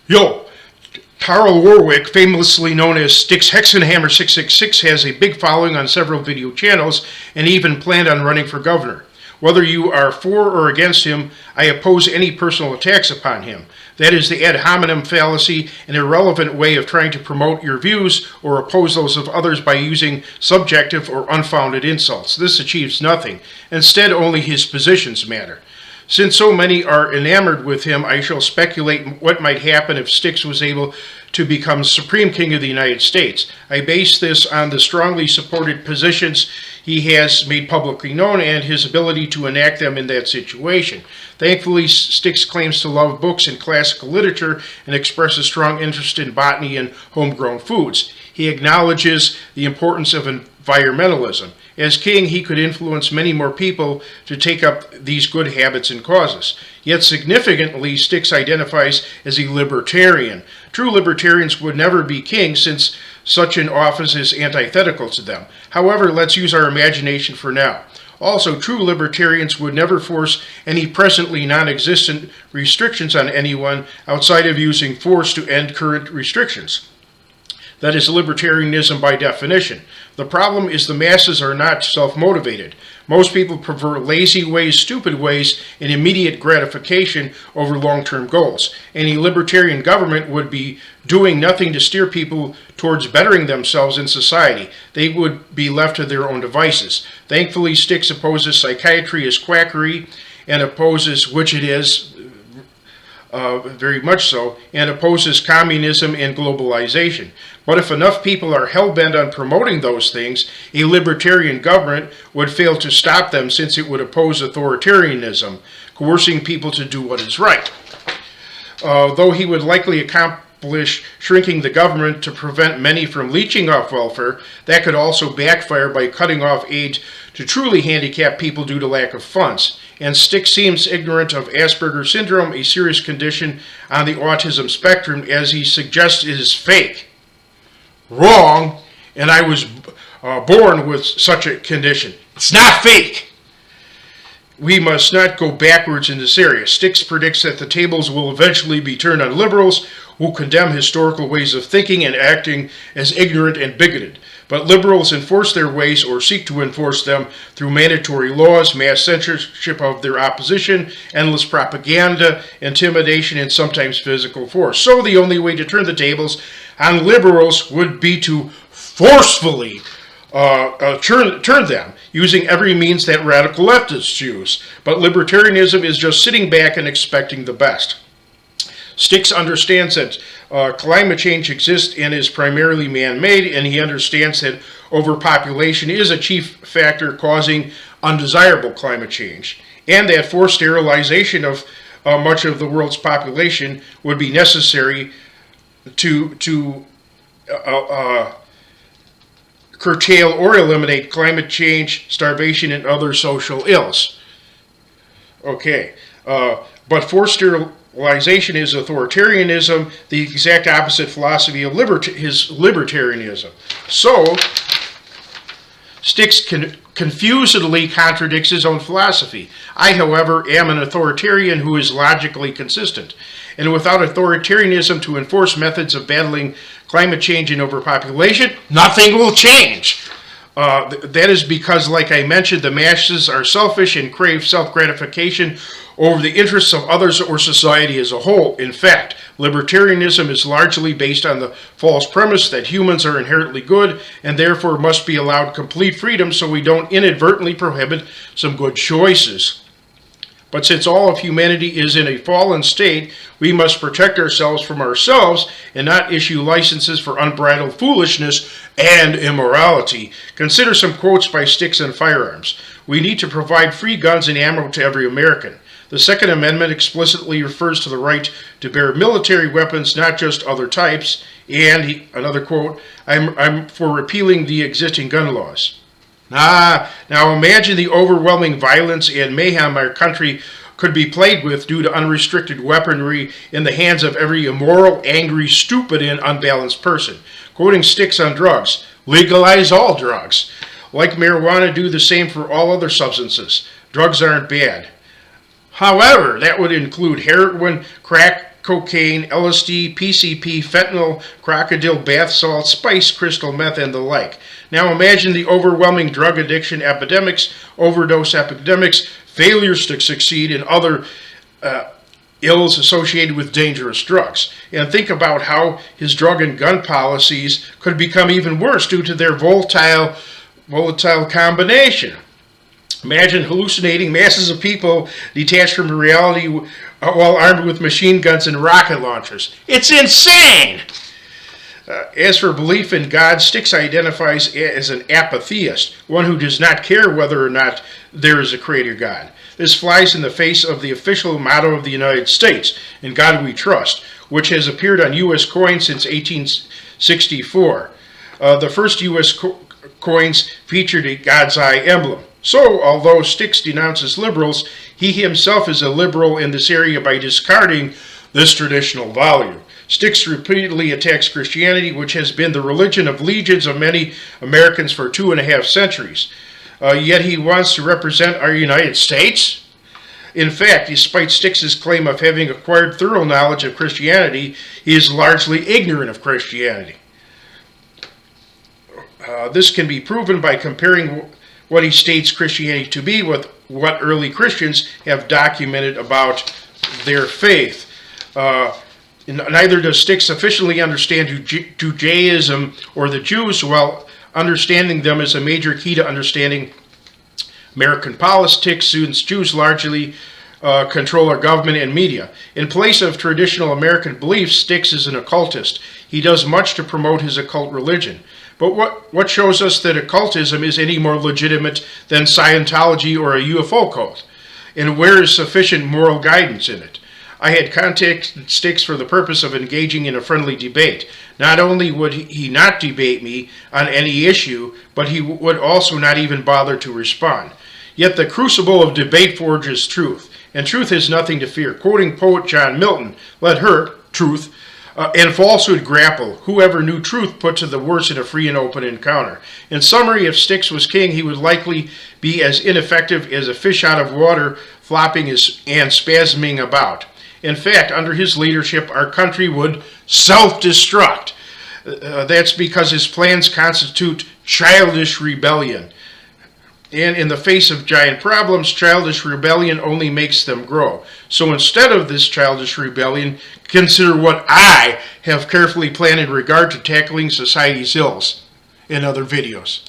Yo, Carl Warwick, famously known as Styxhexenhammer 666, has a big following on several video channels and even planned on running for governor. Whether you are for or against him, I oppose any personal attacks upon him. That is the ad hominem fallacy, an irrelevant way of trying to promote your views or oppose those of others by using subjective or unfounded insults. This achieves nothing. Instead, only his positions matter. Since so many are enamored with him, I shall speculate what might happen if Styx was able to become Supreme King of the United States. I base this on the strongly supported positions he has made publicly known and his ability to enact them in that situation. Thankfully, Styx claims to love books and classical literature and expresses strong interest in botany and homegrown foods. He acknowledges the importance of environmentalism. As king, he could influence many more people to take up these good habits and causes. Yet significantly, Styx identifies as a libertarian. True libertarians would never be king since such an office is antithetical to them. However, let's use our imagination for now. Also, true libertarians would never force any presently non-existent restrictions on anyone outside of using force to end current restrictions. That is libertarianism by definition. The problem is the masses are not self-motivated. Most people prefer lazy ways, stupid ways, and immediate gratification over long-term goals. Any libertarian government would be doing nothing to steer people towards bettering themselves in society. They would be left to their own devices. Thankfully, Styx opposes psychiatry as quackery and opposes, which it is, very much so, and opposes communism and globalization. But if enough people are hell-bent on promoting those things, a libertarian government would fail to stop them since it would oppose authoritarianism, coercing people to do what is right. Though he would likely accomplish shrinking the government to prevent many from leeching off welfare, that could also backfire by cutting off aid to truly handicapped people due to lack of funds. And Styx seems ignorant of Asperger's syndrome, a serious condition on the autism spectrum, as he suggests it is fake. Wrong, and I was born with such a condition. It's not fake. We must not go backwards in this area. Styx predicts that the tables will eventually be turned on liberals who condemn historical ways of thinking and acting as ignorant and bigoted. But liberals enforce their ways or seek to enforce them through mandatory laws, mass censorship of their opposition, endless propaganda, intimidation, and sometimes physical force. So the only way to turn the tables on liberals would be to forcefully turn them, using every means that radical leftists use. But libertarianism is just sitting back and expecting the best. Styx understands that climate change exists and is primarily man-made, and he understands that overpopulation is a chief factor causing undesirable climate change, and that forced sterilization of much of the world's population would be necessary to curtail or eliminate climate change, starvation, and other social ills. Okay, but forced sterilization is authoritarianism, the exact opposite philosophy of his libertarianism. So, Styx confusedly contradicts his own philosophy. I, however, am an authoritarian who is logically consistent. And without authoritarianism to enforce methods of battling climate change and overpopulation, nothing will change. That is because, like I mentioned, the masses are selfish and crave self-gratification over the interests of others or society as a whole. In fact, libertarianism is largely based on the false premise that humans are inherently good and therefore must be allowed complete freedom so we don't inadvertently prohibit some good choices. But since all of humanity is in a fallen state, we must protect ourselves from ourselves and not issue licenses for unbridled foolishness and immorality. Consider some quotes by Styx on firearms. We need to provide free guns and ammo to every American. The Second Amendment explicitly refers to the right to bear military weapons, not just other types. And another quote, I'm for repealing the existing gun laws. Now imagine the overwhelming violence and mayhem our country could be plagued with due to unrestricted weaponry in the hands of every immoral, angry, stupid, and unbalanced person. Quoting Styx on drugs, legalize all drugs. Like marijuana, do the same for all other substances. Drugs aren't bad. However, that would include heroin, crack, cocaine, LSD, PCP, fentanyl, crocodile bath salt, spice, crystal meth, and the like. Now imagine the overwhelming drug addiction epidemics, overdose epidemics, failures to succeed, and other ills associated with dangerous drugs. And think about how his drug and gun policies could become even worse due to their volatile combination. Imagine hallucinating masses of people detached from reality while armed with machine guns and rocket launchers. It's insane! As for belief in God, Styx identifies as an apatheist, one who does not care whether or not there is a creator God. This flies in the face of the official motto of the United States, "In God We Trust," which has appeared on U.S. coins since 1864. The first U.S. coins featured a God's eye emblem. So, although Styx denounces liberals, he himself is a liberal in this area by discarding this traditional value. Styx repeatedly attacks Christianity, which has been the religion of legions of many Americans for 2.5 centuries. Yet he wants to represent our United States? In fact, despite Styx's claim of having acquired thorough knowledge of Christianity, he is largely ignorant of Christianity. This can be proven by comparing what he states Christianity to be with what early Christians have documented about their faith. Neither does Styx sufficiently understand Judaism or the Jews, while understanding them is a major key to understanding American politics, since Jews largely control our government and media. In place of traditional American beliefs, Styx is an occultist. He does much to promote his occult religion. But what shows us that occultism is any more legitimate than Scientology or a UFO cult? And where is sufficient moral guidance in it? I had contacted Styx for the purpose of engaging in a friendly debate. Not only would he not debate me on any issue, but he would also not even bother to respond. Yet the crucible of debate forges truth, and truth has nothing to fear. Quoting poet John Milton, "Let her, truth, and falsehood grapple. Whoever knew truth put to the worse in a free and open encounter." In summary, if Styx was king, he would likely be as ineffective as a fish out of water, flopping and spasming about. In fact, under his leadership, our country would self-destruct. That's because his plans constitute childish rebellion. And in the face of giant problems, childish rebellion only makes them grow. So instead of this childish rebellion, consider what I have carefully planned in regard to tackling society's ills in other videos.